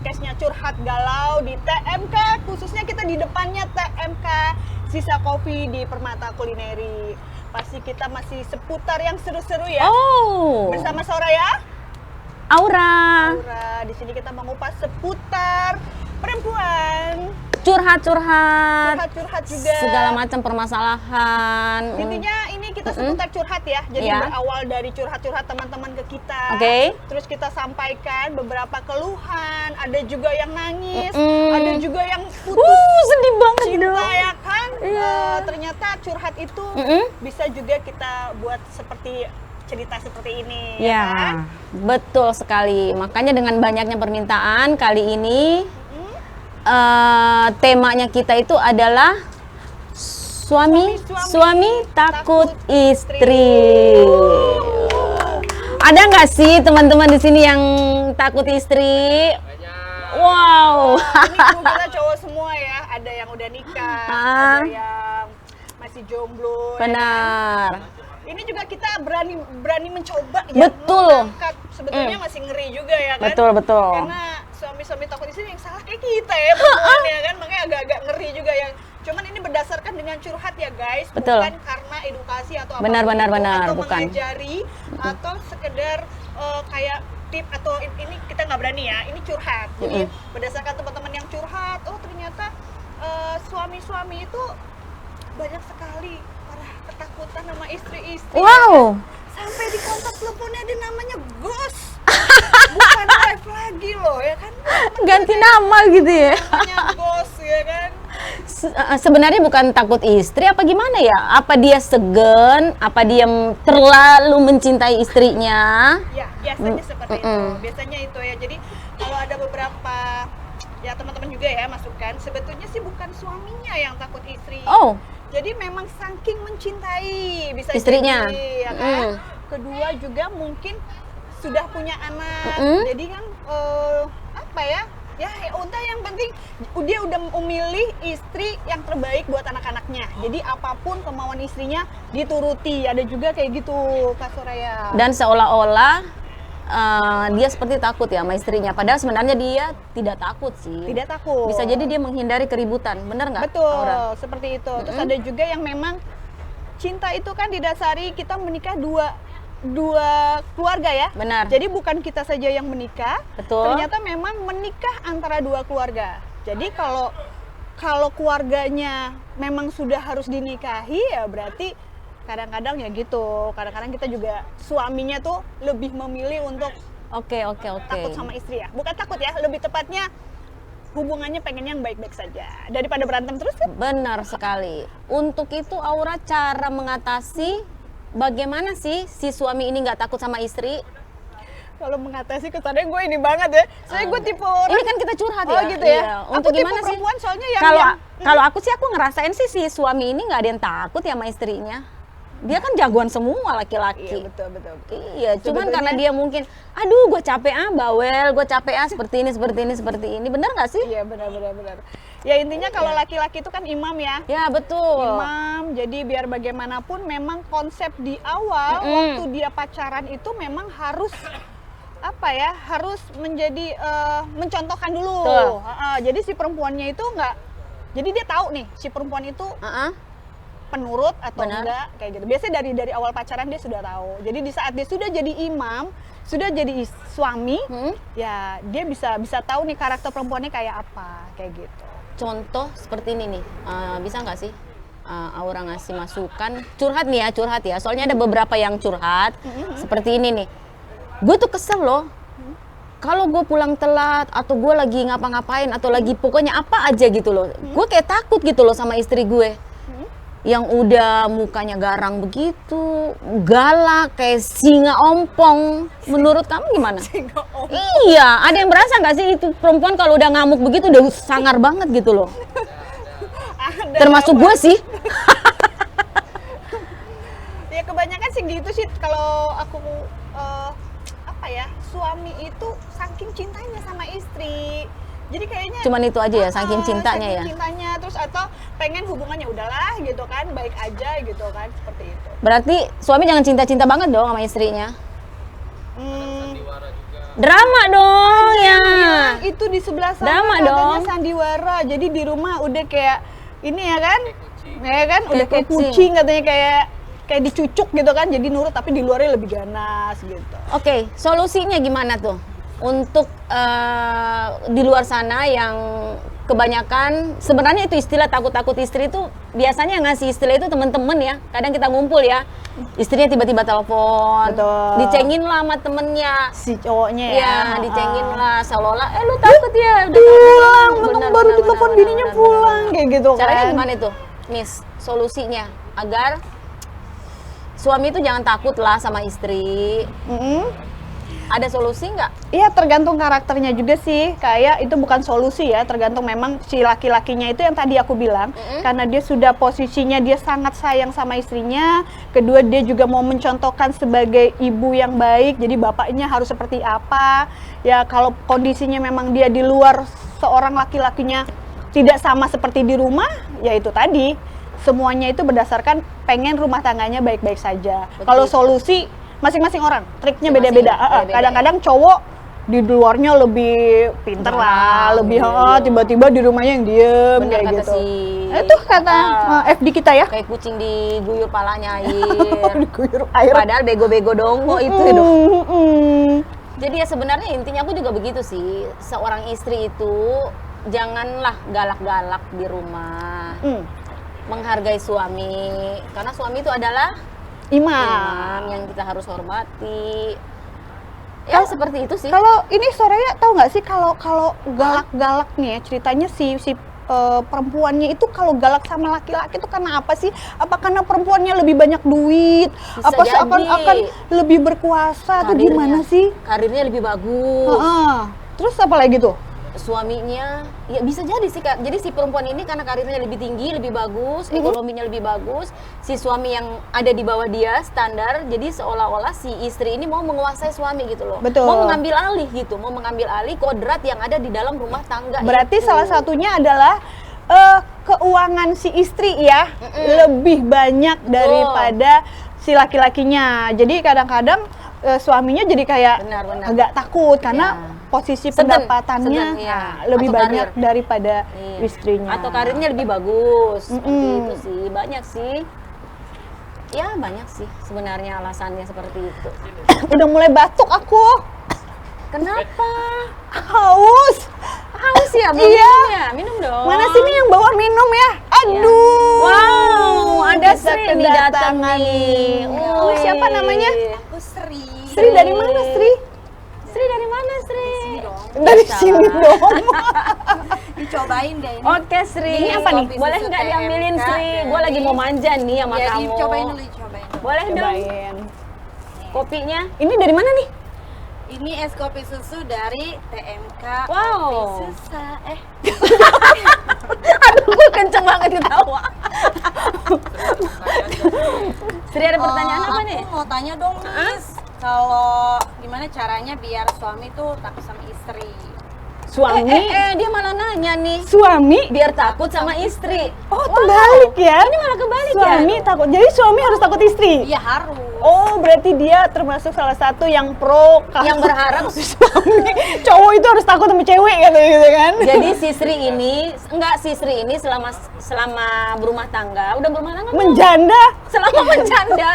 podcastnya Curhat Galau di TMK, khususnya kita di depannya TMK Sisa Kopi di Permata Kulineri. Pasti kita masih seputar yang seru-seru ya. Oh. Bersama Soraya, Aura. di sini kita mengupas seputar perempuan. Curhat-curhat. Curhat juga. Segala macam permasalahan. Intinya ini kita seputar curhat ya. Jadi Iya. berawal dari curhat-curhat teman-teman ke kita. Oke. Terus kita sampaikan beberapa keluhan. Ada juga yang nangis. Mm-mm. Ada juga yang putus Sedih banget cinta dong. ya kan. Iya. Ternyata curhat itu Mm-mm. bisa juga kita buat seperti cerita seperti ini. Ya, kan? betul sekali. Makanya dengan banyaknya permintaan kali ini temanya kita itu adalah suami takut istri. Ada nggak sih teman-teman di sini yang takut istri? Wow. Ini kru kita cowok semua ya. Ada yang udah nikah, ada yang masih jomblo. Benar. Ini juga kita berani mencoba ya. Betul. Mengangkat. Sebetulnya masih ngeri juga ya kan. Betul. Karena suami-suami takut istri yang salah kayak kita ya perempuan ya kan. Makanya agak-agak ngeri juga ya. Cuman ini berdasarkan dengan curhat ya guys. Betul. Bukan karena edukasi atau apa. Benar, atau bukan. mengajari atau sekedar kayak tip atau ini kita nggak berani ya. Ini curhat. Jadi berdasarkan teman-teman yang curhat, oh ternyata suami-suami itu banyak sekali ketakutan sama istri-istri. Wow. Sampai di kontak teleponnya ada namanya ghost. Bukan live lagi loh ya kan. Ganti nama gitu ya. Namanya ghost ya kan. Sebenarnya bukan takut istri apa gimana ya? Apa dia segen? Apa dia terlalu mencintai istrinya? Ya, biasanya seperti itu. Biasanya itu ya. Jadi kalau ada beberapa ya teman-teman juga ya masukan, sebetulnya sih bukan suaminya yang takut istri. Oh. Jadi memang saking mencintai bisa Istrinya. jadi, ya kan. Kedua juga mungkin sudah punya anak. Jadi kan apa ya? Ya udah yang penting dia udah memilih istri yang terbaik buat anak-anaknya. Jadi apapun kemauan istrinya dituruti. Ada juga kayak gitu Kak Soraya. Dan seolah-olah dia seperti takut ya sama istrinya. Padahal sebenarnya dia tidak takut sih. Tidak takut. Bisa jadi dia menghindari keributan. Bener nggak? Betul, Aura? seperti itu. Terus ada juga yang memang cinta itu kan didasari kita menikah dua keluarga ya. Benar. Jadi bukan kita saja yang menikah. Betul. Ternyata memang menikah antara dua keluarga. Jadi kalau keluarganya memang sudah harus dinikahi ya berarti kadang-kadang ya gitu. Kadang-kadang kita juga suaminya tuh lebih memilih untuk Oke. takut sama istri ya. Bukan takut ya, lebih tepatnya hubungannya pengen yang baik-baik saja daripada berantem terus kan. Benar sekali. Untuk itu Aura cara mengatasi bagaimana sih si suami ini nggak takut sama istri? Kalau mengatasi kesannya gue ini banget ya. Saya gue tipe orang. Ini kan kita curhat ya. Oh gitu ya. Iya. Aku Untuk tipe gimana sih? perempuan soalnya yang Kalau aku sih aku ngerasain sih si suami ini nggak ada yang takut ya sama istrinya. Dia kan jagoan semua laki-laki. Iya betul. Iya, cuman karena dia mungkin, aduh gue capek bawel, gue capek seperti ini. Bener nggak sih? Iya benar. Ya intinya kalau laki-laki itu kan imam ya. Ya betul. Imam, jadi biar bagaimanapun memang konsep di awal waktu dia pacaran itu memang harus apa ya, harus menjadi mencontohkan dulu. Jadi si perempuannya itu nggak, jadi dia tahu nih si perempuan itu penurut atau enggak kayak gitu. Biasanya dari awal pacaran dia sudah tahu. Jadi di saat dia sudah jadi imam, sudah jadi suami, ya dia bisa tahu nih karakter perempuannya kayak apa, kayak gitu. Contoh seperti ini nih, bisa nggak sih Aura ngasih masukan? Curhat ya. Soalnya ada beberapa yang curhat seperti ini nih. Gue tuh kesel loh. Kalau gue pulang telat atau gue lagi ngapa-ngapain atau lagi pokoknya apa aja gitu loh. Gue kayak takut gitu loh sama istri gue. Yang udah mukanya garang begitu, galak kayak singa ompong. Menurut kamu gimana? Singa ompong. Iya, ada yang berasa nggak sih itu perempuan kalau udah ngamuk begitu udah sangar banget gitu loh. Termasuk gue sih. Ya kebanyakan sih gitu sih kalau aku apa ya, suami itu saking cintanya sama istri. Jadi kayaknya cuman itu aja ya, saking cintanya saking ya. Cintanya terus atau pengen hubungannya udahlah gitu kan, baik aja gitu kan, seperti itu. Berarti suami jangan cinta-cinta banget dong sama istrinya. Drama dong ya. Itu Tuh di sebelah sana Drama katanya dong. sandiwara. Jadi di rumah udah kayak ini ya kan? Ya kan? Udah kayak kucing. kucing katanya kayak dicucuk gitu kan. Jadi nurut tapi di luarnya lebih ganas gitu. Oke, solusinya gimana tuh? Untuk di luar sana yang kebanyakan sebenarnya itu istilah takut-takut istri itu biasanya yang ngasih istilah itu temen-temen ya. Kadang kita ngumpul ya, istrinya tiba-tiba telepon, Betul. dicengin lah sama temennya. Si cowoknya ya. Ya, dicengin lah seolah-olah, lu takut ya? Udah Pulang, Bener, menung baru bener, ditelepon bener, bininya bener, pulang bener. kayak gitu kan. Caranya gimana itu, Miss? Solusinya agar suami itu jangan takut lah sama istri. Mm-mm. Ada solusi nggak? Iya, tergantung karakternya juga sih. Kayak itu bukan solusi ya, tergantung memang si laki-lakinya itu yang tadi aku bilang. Karena dia sudah posisinya dia sangat sayang sama istrinya. Kedua, dia juga mau mencontohkan sebagai ibu yang baik. Jadi bapaknya harus seperti apa. Ya kalau kondisinya memang dia di luar, seorang laki-lakinya tidak sama seperti di rumah, ya itu tadi. Semuanya itu berdasarkan pengen rumah tangganya baik-baik saja. Betul. Kalau solusi masing-masing orang, triknya Masing-masing beda-beda. beda-beda, Kadang-kadang cowok di luarnya lebih pinter lah, lebih iya. tiba-tiba di rumahnya yang diem Bener kayak kata gitu. si Itu kata FD kita ya. kayak kucing diguyur palanya air. Diguyur air. Padahal bego-bego dong kok itu ya dong. Jadi ya sebenarnya intinya aku juga begitu sih. Seorang istri itu janganlah galak-galak di rumah. Menghargai suami, karena suami itu adalah Imam. imam yang kita harus hormati. Ya seperti itu sih. Kalau ini Soraya tahu nggak sih kalau galak-galak nih ya, ceritanya si perempuannya itu kalau galak sama laki-laki itu karena apa sih? Apa karena perempuannya lebih banyak duit? Bisa Apa jadi. akan lebih berkuasa atau gimana sih? Karirnya lebih bagus. Terus apa lagi tuh? Suaminya ya bisa jadi sih Kak. Jadi si perempuan ini karena karirnya lebih tinggi, lebih bagus, ekonominya lebih bagus, si suami yang ada di bawah dia standar, jadi seolah-olah si istri ini mau menguasai suami gitu loh. Betul. Mau mengambil alih gitu, mau mengambil alih kodrat yang ada di dalam rumah tangga. Berarti itu. salah satunya adalah keuangan si istri ya lebih banyak daripada si laki-lakinya. Jadi kadang-kadang suaminya jadi kayak Benar. agak takut karena Ya. posisi Segen, pendapatannya iya. lebih Atau banyak karir. daripada Iya. istrinya. Atau karirnya lebih bagus. Seperti itu sih. Banyak sih. Ya banyak sih sebenarnya alasannya seperti itu. Udah mulai batuk aku. Kenapa? Haus. Haus ya? Belum Iya. minum ya? Minum dong. Mana sini yang bawa minum ya? Aduh. Wow, ada Bisa Sri nih datang kedatangan nih. Oh, siapa namanya? Aku Sri. Sri dari mana, Sri? Sri dari mana, Sri? Dari Salah. sini dong. Dicobain deh ini. Oke, Sri. Ini apa nih? Boleh Susu nggak diambilin, TMK Sri? Gue dari- lagi mau manja nih sama Ya, kamu. dicobain dulu, dicobain. Boleh dong. Cobain. Kopinya? Ini dari mana nih? Ini es kopi susu dari TMK. Wow. Kopi susah. Aduh, gue kenceng banget ketawa. Sri ada pertanyaan apa nih? Aku mau tanya dong, Miss. Kalau gimana caranya biar suami tuh takut sama istri? Suami. Dia malah nanya nih. Suami. Biar takut sama istri. Oh, terbalik ya. Ini malah kebalik Suami ya? takut. Jadi suami harus takut istri. Iya harus. Oh, berarti dia termasuk salah satu yang pro Yang berharap suami. Cowok itu harus takut sama cewek gitu kan. jadi si Sri ini selama berumah tangga, udah berumah tangga belum? Menjanda. Selama menjanda.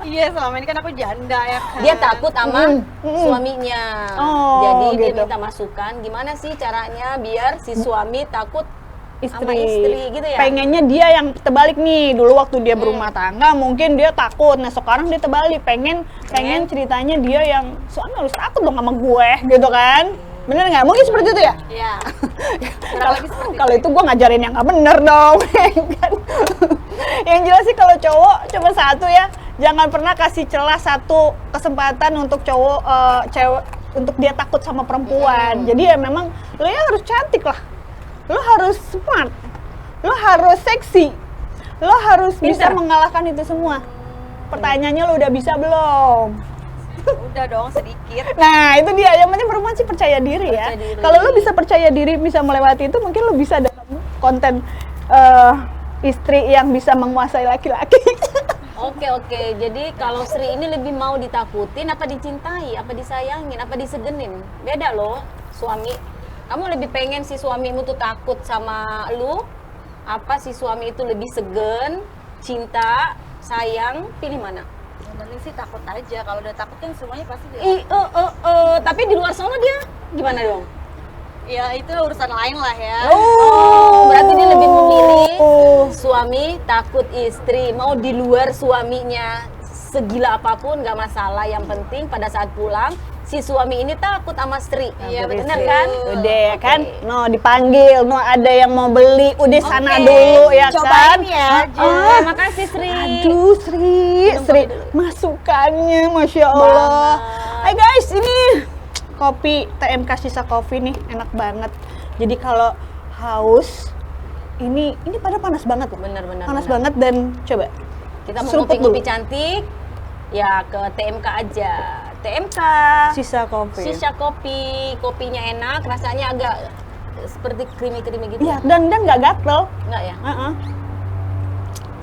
Iya, selama ini kan aku janda ya kan. Dia takut sama suaminya. Oh, Jadi dia gitu. minta masukan gimana sih caranya biar si suami takut Istri. sama istri gitu ya. Pengennya dia yang terbalik nih. Dulu waktu dia berumah tangga mungkin dia takut. Nah, sekarang dia terbalik. Pengen ceritanya dia yang suami harus takut dong sama gue gitu kan. Bener nggak? Mungkin seperti itu ya? Iya. Kalau itu gue ngajarin yang nggak bener dong. Kan? Yang jelas sih kalau cowok cuma satu ya, jangan pernah kasih celah satu kesempatan untuk cewek untuk dia takut sama perempuan. Jadi ya memang lo ya harus cantik lah, lo harus smart, lo harus seksi, lo harus bisa Pinter. mengalahkan itu semua. Pertanyaannya lo udah bisa belum? Udah dong sedikit. Nah itu dia, yang penting perempuan sih percaya diri ya. Percaya diri. Kalau lo bisa percaya diri, bisa melewati itu, mungkin lo bisa dalam konten istri yang bisa menguasai laki-laki. Oke. Jadi kalau Sri ini lebih mau ditakutin apa dicintai, apa disayangin, apa disegenin? Beda loh suami. Kamu lebih pengen si suamimu tuh takut sama lu? Apa si suami itu lebih segen, cinta, sayang? Pilih mana? Yang penting sih takut aja. Kalau udah takut kan semuanya pasti dia. Tapi di luar sana dia gimana dong? Ya itu urusan lain lah ya. Berarti dia lebih memilih suami takut istri. Mau di luar suaminya segila apapun nggak masalah. Yang penting pada saat pulang si suami ini takut sama istri. Iya, benar betul. kan? Udah ya Oke. kan, no dipanggil, no ada yang mau beli, udah sana Oke, dulu ya cobain kan. ya. Terima kasih Sri. Aduh Sri, masukannya Masya Allah. Hai guys, ini kopi TMK Sisa Kopi nih, enak banget. Jadi kalau haus, ini pada panas banget loh. Benar. Panas banget dan coba. Kita mau seruput ngopi-ngopi dulu. cantik, ya ke TMK aja. TMK. Sisa Kopi. Sisa kopi, kopinya enak, rasanya agak seperti krimi-krimi gitu. Iya, dan nggak gatel. Enggak ya? Heeh.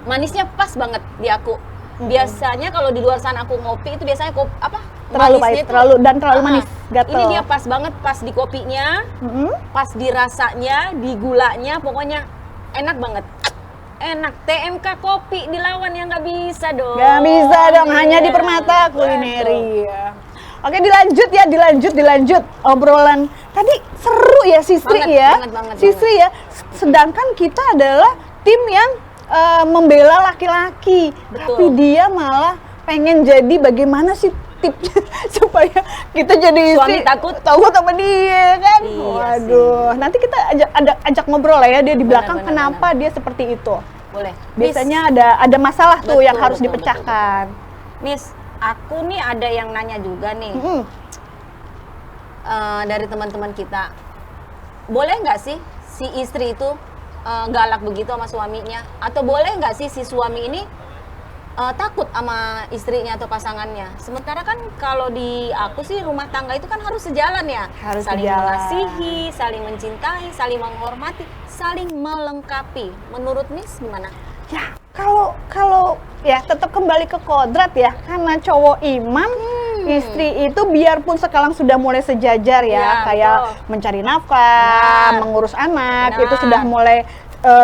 Manisnya pas banget di aku. Biasanya kalau di luar sana aku ngopi itu biasanya Terlalu manisnya pahit, itu- terlalu manis, gatel. Ini dia pas banget, pas di kopinya, Mm-mm. pas di rasanya, di gulanya, pokoknya enak banget. Enak. TMK kopi dilawan yang nggak bisa dong. Gak bisa dong, hanya di Iya. Permata Kulineri. Ya. Oke, dilanjut obrolan. Tadi seru ya Sisri Banget, ya. banget. Sisri ya. Sedangkan kita adalah tim yang membela laki-laki, Betul. tapi dia malah pengen jadi bagaimana sih tipsnya supaya kita jadi Suami istri takut sama dia kan. Iya Waduh, nanti kita ajak ngobrol lah ya dia di belakang Benar, kenapa dia seperti itu. Boleh. Biasanya ada masalah tuh Betul, yang harus betul, dipecahkan. Miss, aku nih ada yang nanya juga nih Mm-mm. dari teman-teman kita. Boleh nggak sih si istri itu galak begitu sama suaminya? Atau boleh nggak sih si suami ini takut sama istrinya atau pasangannya? Sementara kan kalau di aku sih rumah tangga itu kan harus sejalan ya. Harus saling sejalan. mengasihi, saling mencintai, saling menghormati, saling melengkapi. Menurut Miss gimana? Ya, kalau ya tetap kembali ke kodrat ya, karena cowok iman, istri itu biarpun sekarang sudah mulai sejajar ya, Iya, kayak betul. mencari nafkah, Benar. mengurus anak, Benar. itu sudah mulai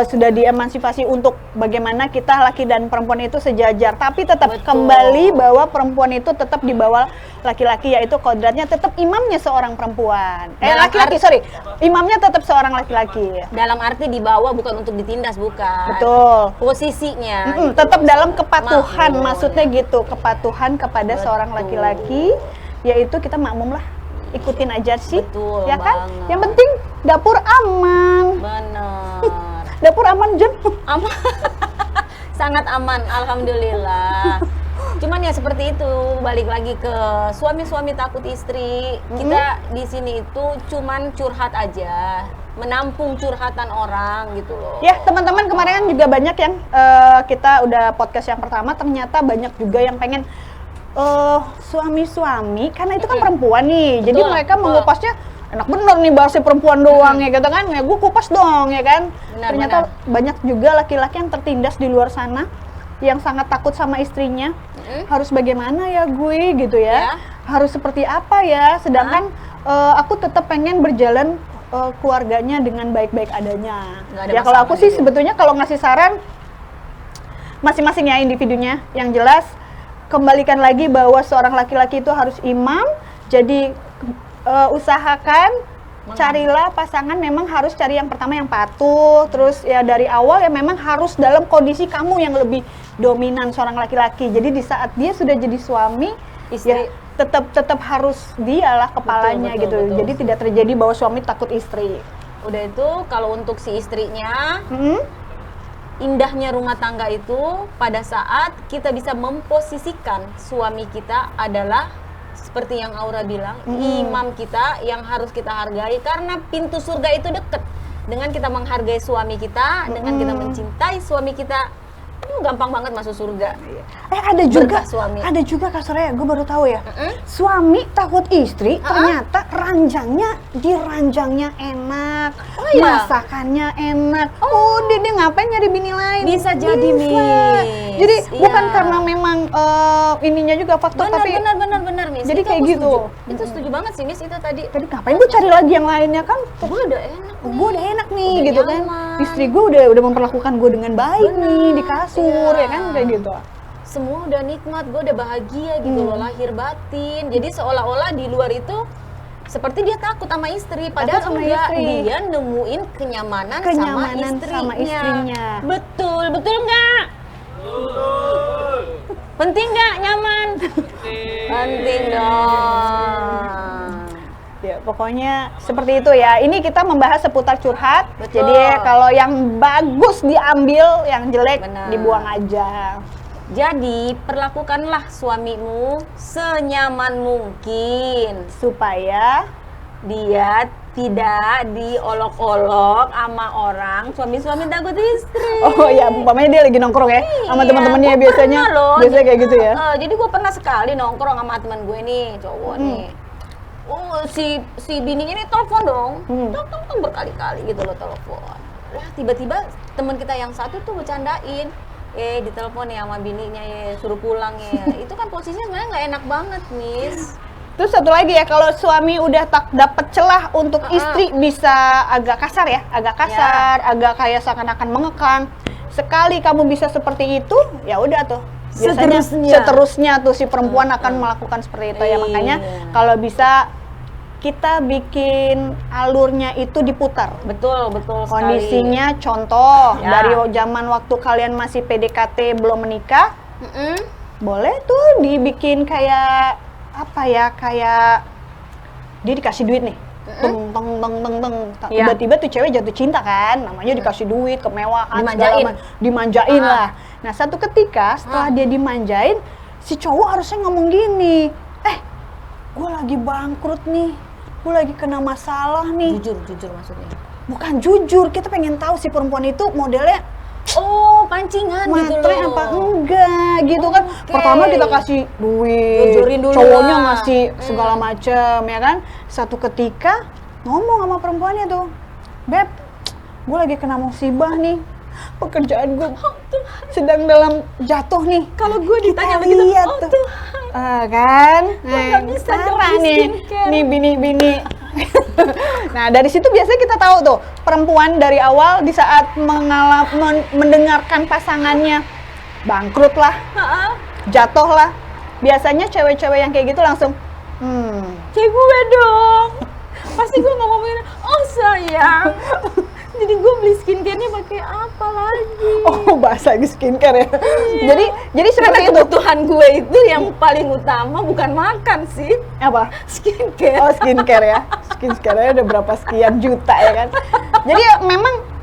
sudah diemansipasi untuk bagaimana kita laki dan perempuan itu sejajar, tapi tetap Betul. kembali bahwa perempuan itu tetap di bawah laki-laki, yaitu kodratnya tetap imamnya seorang perempuan. Dalam Laki-laki, sorry, imamnya tetap seorang laki-laki. Dalam arti dibawa bukan untuk ditindas, bukan. Betul. Posisinya. Mm-mm, gitu. tetap dalam kepatuhan, Makmur, maksudnya gitu, kepatuhan kepada Betul. seorang laki-laki, yaitu kita makmum lah, ikutin aja sih, Betul ya kan? banget. Yang penting dapur aman, Bener. dapur aman Jen. Aman. Sangat aman, alhamdulillah. Cuman ya seperti itu, balik lagi ke suami-suami takut istri. Kita di sini itu cuman curhat aja, menampung curhatan orang gitu loh. Ya teman-teman, kemarin kan juga banyak yang kita udah podcast yang pertama, ternyata banyak juga yang pengen suami-suami, karena itu kan perempuan nih, jadi Betul, mereka betul. mengupasnya enak bener nih bahasa perempuan doang ya gitu kan, ya gue kupas dong ya kan. Benar, Ternyata banyak juga laki-laki yang tertindas di luar sana, yang sangat takut sama istrinya. Harus bagaimana ya gue gitu ya, Ya. harus seperti apa ya, sedangkan aku tetap pengen berjalan keluarganya dengan baik-baik adanya. Nggak ada Ya kalau masalah aku sih gitu. sebetulnya kalau ngasih saran masing-masing ya individunya, yang jelas kembalikan lagi bahwa seorang laki-laki itu harus imam. Jadi usahakan carilah pasangan, memang harus cari yang pertama yang patuh, terus ya dari awal ya memang harus dalam kondisi kamu yang lebih dominan seorang laki-laki. Jadi di saat dia sudah jadi suami, Istri. ya tetap harus dialah kepalanya Betul, gitu. betul. Jadi tidak terjadi bahwa suami takut istri. Udah itu kalau untuk si istrinya, Hmm? indahnya rumah tangga itu pada saat kita bisa memposisikan suami kita adalah seperti yang Aura bilang, imam kita yang harus kita hargai, karena pintu surga itu deket. Dengan kita menghargai suami kita, dengan kita mencintai suami kita, gampang banget masuk surga. Ada juga, Berkah suami. ada juga Kak Soraya, gue baru tahu ya. Suami takut istri, ternyata di ranjangnya enak, Oh iya? masakannya enak. Udah dia ngapain nyari bini lain? Bisa jadi, Miss. Jadi Iya. bukan karena memang ininya juga faktor, tapi Benar, Miss. Jadi itu kayak aku gitu. setuju. Itu setuju banget sih Miss, itu tadi. Tadi ngapain gue cari lagi yang lainnya kan? Gue udah enak. Gue udah enak nih Udah gitu kan. nyaman. Istri gue udah memperlakukan gue dengan baik nih di kasur Iya. ya kan kayak gitu. Semua udah nikmat, gue udah bahagia gitu loh, lahir batin. Jadi seolah-olah di luar itu seperti dia takut sama istri, padahal Takut sama enggak, istri. dia nemuin kenyamanan, Kenyamanan sama sama istrinya. istrinya. Betul, betul nggak? Penting nggak nyaman? Penting dong. Ya, pokoknya seperti itu ya. Ini kita membahas seputar curhat. Betul. Jadi kalau yang bagus diambil, yang jelek Benar. dibuang aja. Jadi perlakukanlah suamimu senyaman mungkin Supaya dia tidak diolok-olok sama orang suami-suami takut istri. oh ya, umpamanya dia lagi nongkrong ya sama Iya, teman-temannya gua biasanya. pernah loh. Biasanya kayak gitu ya. Jadi gue pernah sekali nongkrong sama teman gue nih, cowok nih. Si bininya ini telepon dong. Telepon berkali-kali gitu loh telepon. Lah tiba-tiba teman kita yang satu tuh bercandain. Ditelepon ya sama bininya ya, suruh pulang ya. Itu kan posisinya sebenarnya nggak enak banget, Miss. Terus satu lagi ya, kalau suami udah tak dapet celah untuk istri bisa agak kasar ya, agak kasar, agak kayak seakan-akan mengekang. Sekali kamu bisa seperti itu, ya udah tuh. Biasanya seterusnya tuh si perempuan akan melakukan seperti itu ya. Makanya kalau bisa kita bikin alurnya itu diputar. Betul sekali. Kondisinya contoh Ya. dari zaman waktu kalian masih PDKT belum menikah, boleh tuh dibikin kayak apa ya, kayak dia dikasih duit nih, teng teng teng teng teng, Iya. tiba-tiba tuh cewek jatuh cinta kan, namanya dikasih duit, kemewahan, Dimanjain. dimanjain lah. Nah satu ketika setelah dia dimanjain, si cowok harusnya ngomong gini, gue lagi bangkrut nih, gue lagi kena masalah nih. Jujur maksudnya. Bukan jujur, kita pengen tahu si perempuan itu modelnya Oh, pancingan gitu matre loh. apa enggak gitu kan. Oke. Pertama kita kasih duit, Jojorin dulu cowoknya lah. ngasih segala macem ya kan. Satu ketika ngomong sama perempuannya tuh, Beb, gue lagi kena musibah nih, pekerjaan gue sedang dalam jatuh nih. Kalau gue ditanya Kita begitu, lihat oh tuh. Tuhan. Kan? nggak bisa dong parah beli nih, skincare. nih bini-bini. Nah dari situ biasanya kita tahu tuh perempuan dari awal di saat mendengarkan pasangannya bangkrut lah, jatuh lah. Biasanya cewek-cewek yang kayak gitu langsung, Kayak gue dong. Pasti gue ngomongin, oh sayang. Jadi gue beli skincare-nya pakai apa lagi? oh bahasa lagi skincare ya. Jadi seperti Karena itu. kebutuhan gue itu yang paling utama bukan makan sih, Apa? skincare. Oh skincare ya, skincare-nya udah berapa sekian juta ya kan. Jadi ya,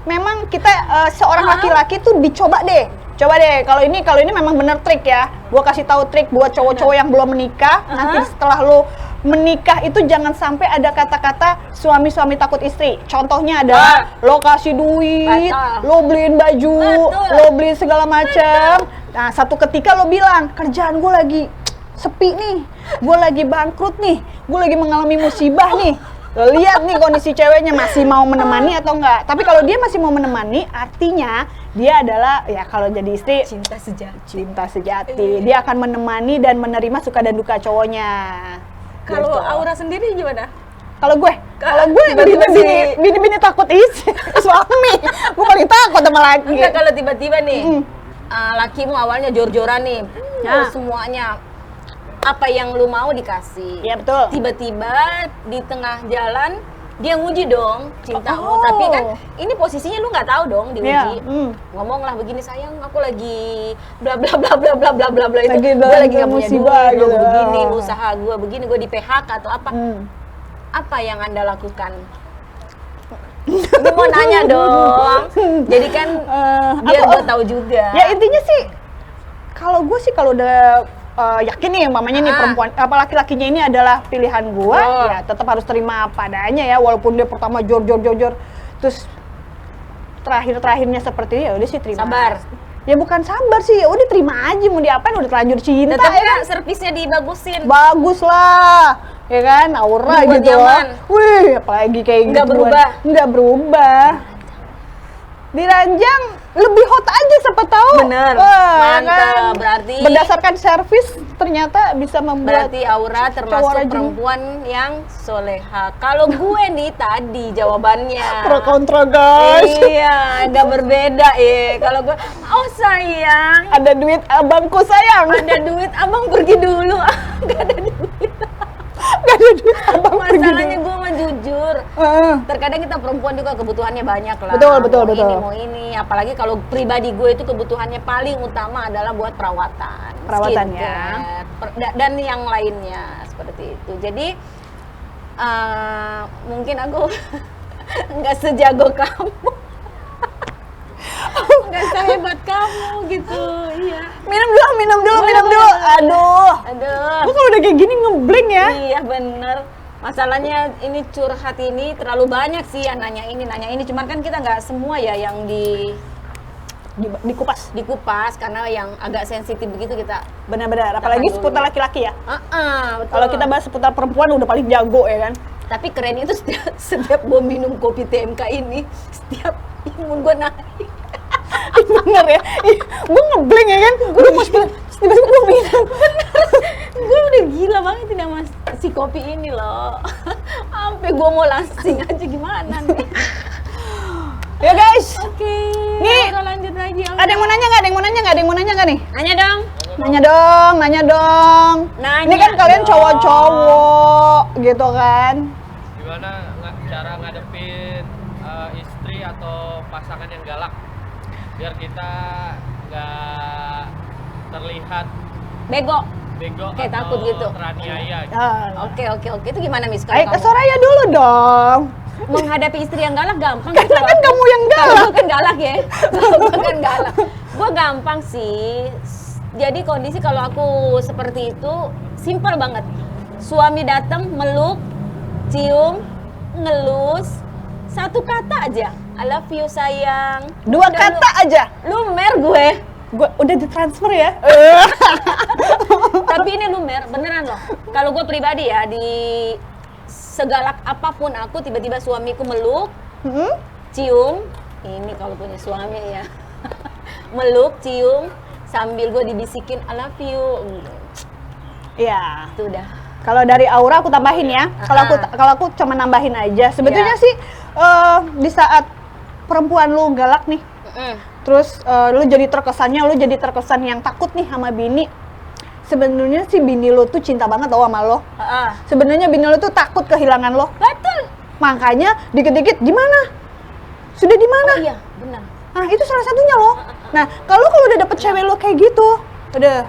memang kita seorang laki-laki tuh dicoba deh. Coba deh, kalau ini memang bener trik ya. Gua kasih tahu trik buat cowok-cowok yang belum menikah. Nanti setelah lo menikah itu jangan sampai ada kata-kata suami-suami takut istri. Contohnya adalah lo kasih duit, Betul. lo beliin baju, Betul. lo beliin segala macam. Nah, satu ketika lo bilang, kerjaan gue lagi sepi nih, gue lagi bangkrut nih, gue lagi mengalami musibah nih. Lo lihat nih kondisi ceweknya masih mau menemani atau enggak. Tapi kalau dia masih mau menemani, artinya dia adalah ya kalau jadi istri Cinta sejati. cinta sejati. Dia akan menemani dan menerima suka dan duka cowoknya. Kalau Gitu. Aura sendiri gimana? Kalau gue tiba-tiba bini takut suami. Gue paling takut sama laki. Enggak, kalau tiba-tiba nih, lakimu awalnya jor-joran nih, Ya. semuanya apa yang lu mau dikasih. Iya betul. Tiba-tiba di tengah jalan dia nguji dong cintamu, Oh. tapi kan ini posisinya lu nggak tahu dong diuji. Iya, Ngomong lah begini, sayang aku lagi bla bla bla bla bla bla bla bla itu Lagi gue lagi dalam nggak punya musibah duit, gitu. begini usaha gue begini, gue di PHK atau apa. Apa yang Anda lakukan? Ini mau nanya dong. Jadi kan biar gue tahu juga. Ya intinya sih, kalau gue sih kalau udah yakin nih mamanya nih perempuan, apa laki-lakinya ini adalah pilihan gue, ya tetap harus terima padanya ya, walaupun dia pertama jor, terus terakhirnya seperti itu, ya udah sih terima. Sabar. Ya bukan sabar sih, ya udah terima aja, mau diapain, udah terlanjur cinta Tetap ya kan. ya servisnya dibagusin. Bagus lah, ya kan, aura Dibuat gitu. nyaman. Wih, apalagi kayak Nggak gituan. berubah. Nggak berubah. diranjang lebih hot aja siapa tahu. Bener, Wah, mantap. kan? Berarti berdasarkan servis ternyata bisa membuat berarti Aura cowok termasuk rajin. perempuan yang soleha. Kalau gue nih tadi jawabannya. Pro kontra guys. Iya, ada berbeda ya. Kalau gue, oh sayang, Ada duit abangku sayang. ada duit abang pergi dulu. Gak ada duit. Gak ada duit abang pergi Masalahnya dulu. gue mah jujur. Heeh. Terkadang kita perempuan juga kebutuhannya banyak lah. Betul, betul, Mau betul. Ini mau ini, apalagi kalau pribadi gue itu kebutuhannya paling utama adalah buat perawatan. Perawatan, skincare, dan yang lainnya seperti itu. Jadi mungkin aku nggak sejago kamu, nggak sehebat kamu gitu. Iya. Minum dulu. Aduh. Aduh. Gue kalau udah kayak gini ngeblank ya. Iya bener. Masalahnya ini curhat ini terlalu banyak sih yang nanya ini. Cuman kan kita nggak semua ya yang Dikupas. dikupas karena yang agak sensitif begitu kita. Benar-benar. Apalagi Tahan dulu. seputar laki-laki ya. Betul. Kalau kita bahas seputar perempuan udah paling jago ya kan. Tapi keren itu setiap gue minum kopi TMK ini, setiap imun gue naik. Bener ya. Gue ngeblank ya kan. Gue pas bilang, tiba-tiba gue minum. Gue udah gila banget ini sama si kopi ini loh. Sampai gue mau langsing aja gimana nih. Ya guys. Oke. Nih, Aura lanjut lagi. Aura. Ada yang mau nanya nggak? Ada yang mau nanya nggak nih? Nanya dong. Nanya dong. Nanya Ini kan kalian dong. cowok-cowok gitu kan. Gimana cara ngadepin istri atau pasangan yang galak biar kita nggak terlihat Bego. bego Kayak atau takut gitu. teraniaya gitu. Oke. Itu gimana Miss? Kalau Ayo ke kamu Soraya dulu dong. menghadapi istri yang galak gampang. Karena kan kamu yang galak. Gue kan galak ya. Gue kan galak. Gue gampang sih. Jadi kondisi kalau aku seperti itu simpel banget. Suami datang meluk, cium, ngelus, satu kata aja. I love you sayang. Dua Udah kata aja. lumer gue. Gue udah ditransfer ya. Tapi ini lumer, beneran loh. Kalau gue pribadi ya, di segalak apapun aku, tiba-tiba suamiku meluk, cium, ini kalau punya suami ya. Meluk, cium, sambil gue dibisikin I love you. Iya. Itu udah. Kalau dari Aura aku tambahin ya. Kalau aku cuma nambahin aja. Sebetulnya Iya. sih di saat perempuan lu galak nih, terus lu jadi terkesan yang takut nih sama bini. Sebenarnya sih bini lu tuh cinta banget tau sama lo. Sebenarnya bini lu tuh takut kehilangan lo. Betul. Makanya dikit-dikit gimana? Sudah di mana? Oh iya, benar. Nah, itu salah satunya loh. Nah, kalau udah dapet cewek lo kayak gitu, udah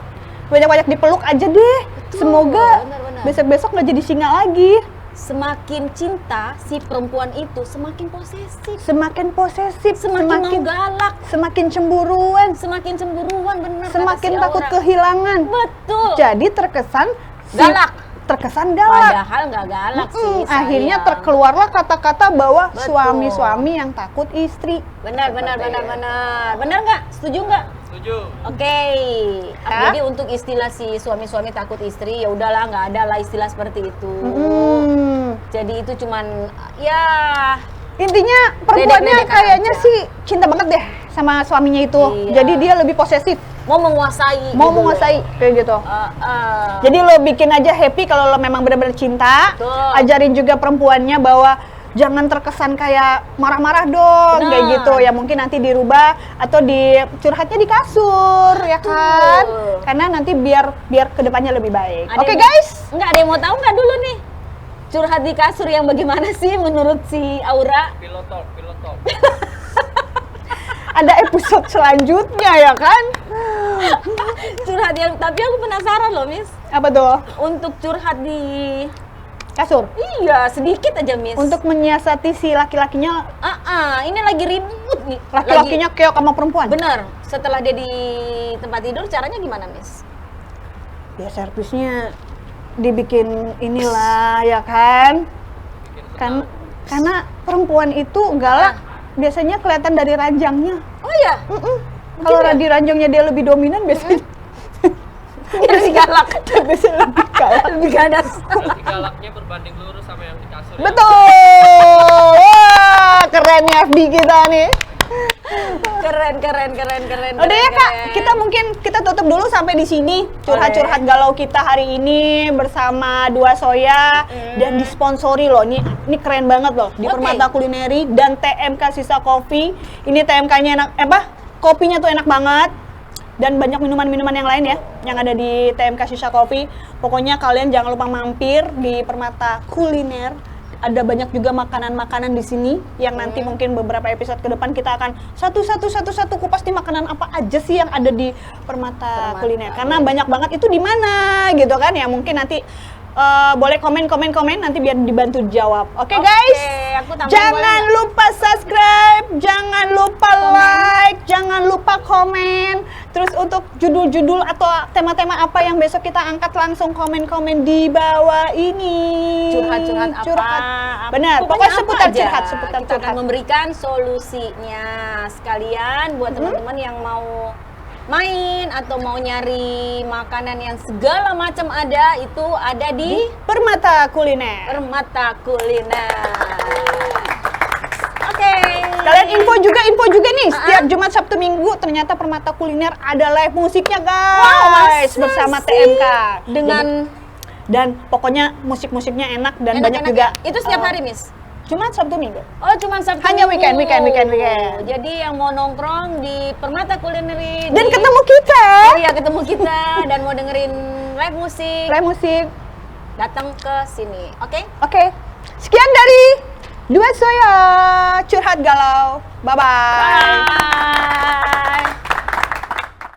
banyak-banyak dipeluk aja deh. Semoga benar. besok-besok nggak jadi singa lagi. Semakin cinta si perempuan itu semakin posesif, Semakin posesif, semakin mau galak, semakin cemburuan, semakin cemburuan, bener kata semakin si takut Aura. kehilangan. Betul. Jadi terkesan Galak. Terkesan galak. Padahal nggak galak sih. Akhirnya sayang. terkeluarlah kata-kata bahwa Betul. suami-suami yang takut istri. Benar. Benar nggak? Setuju nggak? Setuju. Oke. Ya. Jadi untuk istilah si suami-suami takut istri, ya udahlah, nggak ada lah istilah seperti itu. Jadi itu cuman ya Intinya perempuannya Ledek-ledekan kayaknya aja. sih cinta banget deh sama suaminya itu. Iya. Jadi dia lebih posesif, mau menguasai. mau gitu. menguasai kayak gitu. Ah. Jadi lo bikin aja happy kalau lo memang benar-benar cinta. Betul. Ajarin juga perempuannya bahwa jangan terkesan kayak marah-marah dong, Benar. kayak gitu. Ya mungkin nanti dirubah atau curhatnya di kasur, ya kan? Karena nanti biar kedepannya lebih baik. Ada Oke yang- guys, Nggak ada yang mau tahu nggak dulu nih? Curhat di kasur yang bagaimana sih menurut si Aura? Pilot talk. ada episode selanjutnya ya kan? Curhat yang, tapi aku penasaran loh, Miss. Apa tuh? Untuk curhat di Kasur. iya, sedikit aja, Miss. Untuk menyiasati si laki-lakinya, ini lagi ribut nih. laki-lakinya keok sama perempuan. Bener. Setelah dia di tempat tidur, caranya gimana, Miss? Ya servisnya dibikin inilah ya kan? Karena perempuan itu galak biasanya kelihatan dari ranjangnya. Oh iya, Kalau ya? di ranjangnya dia lebih dominan biasanya dia lebih galak. biasanya lebih galak. Lebih ganas. Berarti galaknya berbanding lurus sama yang di kasur. Ya? Betul. Wah, keren nih FB kita nih. Keren. Udah ya Kak, kita tutup dulu sampai di sini curhat-curhat galau kita hari ini bersama Dua Soya dan disponsori loh. Ini keren banget loh di Oke. Permata Kulineri dan TMK Sisa Coffee. Ini TMK-nya enak, kopinya tuh enak banget. Dan banyak minuman-minuman yang lain ya yang ada di TMK Sisa Coffee. Pokoknya kalian jangan lupa mampir di Permata Kuliner. Ada banyak juga makanan-makanan di sini yang nanti mungkin beberapa episode ke depan kita akan satu kupas nih makanan apa aja sih yang ada di Permata Kuliner. Karena banyak banget itu di mana gitu kan ya. Mungkin nanti boleh komen nanti biar dibantu jawab. Oke guys. Aku tambahin Jangan boleh nggak? lupa subscribe, jangan lupa like, jangan lupa komen. Terus untuk judul-judul atau tema-tema apa yang besok kita angkat langsung komen-komen di bawah ini. Curhat-curhat apa? Benar, pokoknya apa seputar aja. curhat, seputar Kita akan curhat. memberikan solusinya sekalian buat teman-teman yang mau main atau mau nyari makanan yang segala macam ada, itu ada di Permata Kuliner. Permata Kuliner. Oke. Kalian info juga nih, setiap Jumat, Sabtu, Minggu ternyata Permata Kuliner ada live musiknya guys, masa bersama sih? TMK. Dengan Dan pokoknya musik-musiknya enak dan banyak enak-enak juga. ya? Itu setiap hari, Miss? Jumat, Sabtu, Minggu. Oh, cuma Sabtu. Hanya weekend. Jadi yang mau nongkrong di Permata Kulineri Dan ketemu kita. Iya, ketemu kita dan mau dengerin live musik, Live musik. datang ke sini. Oke? Oke. Sekian dari Dua Soya Curhat Galau. Bye-bye. Bye.